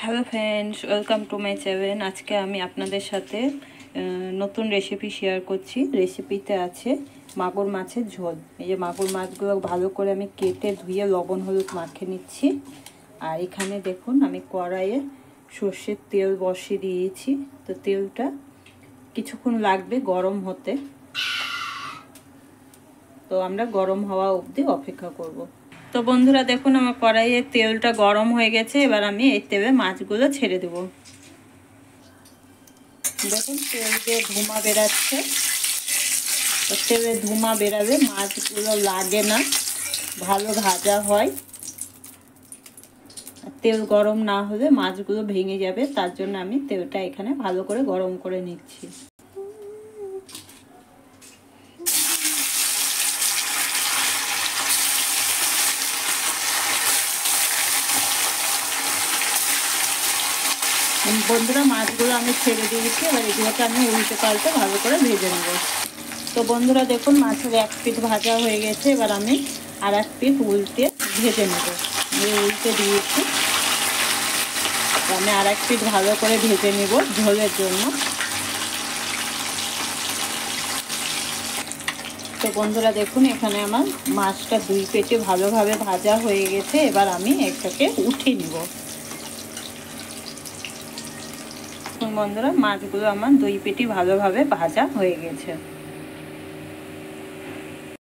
Hello friends, welcome to my channel. আজকে আমি আপনাদের সাথে নতুন রেসিপি শেয়ার করছি। রেসিপিতে আছে মাগুর মাছের ঝোল। এই যে মাগুর মাছগুলো ভালো করে আমি কেটে ধুয়ে লবণ হলুদ মাখিয়ে নিচ্ছি। আর এখানে দেখুন আমি কড়াইয়ে সর্ষের তেল বসিয়ে দিয়েছি। তো তেলটা কিছুক্ষণ লাগবে গরম হতে, তো আমরা গরম হওয়া অবধি অপেক্ষা করব। তো বন্ধুরা দেখুন আমার কড়াইয়ে তেলটা গরম হয়ে গেছে। এবার আমি এই তেলে মাছগুলো ছেড়ে দেব। দেখুন তেল দিয়ে ধোঁয়া বেরাচ্ছে। তো তেলে ধোঁয়া বেরাবে, মাছগুলো লাগে না, ভালো ভাজা হয়। তেল গরম না হলে মাছগুলো ভেঙে যাবে, তার জন্য আমি তেলটা এখানে ভালো করে গরম করে নিচ্ছি। বন্ধুরা মাছগুলো আমি ছেড়ে দিয়েছি। এবার এগুলোকে আমি উল্টে পাল্টে ভালো করে ভেজে নেব। তো বন্ধুরা দেখুন মাছের এক পিঠ ভাজা হয়ে গেছে। এবার আমি আর এক পিঠ উল্টে ভেজে নেব। উল্টে দিয়েছি, আমি আর এক পিঠ ভালো করে ভেজে নেব ঝোলের জন্য। তো বন্ধুরা দেখুন এখানে আমার মাছটা দুই পিঠে ভালোভাবে ভাজা হয়ে গেছে। এবার আমি এটাকে উঠিয়ে নিব। বন্ধুরা মাছগুলো আমার দুই পিঠই ভালোভাবে ভাজা হয়ে গেছে।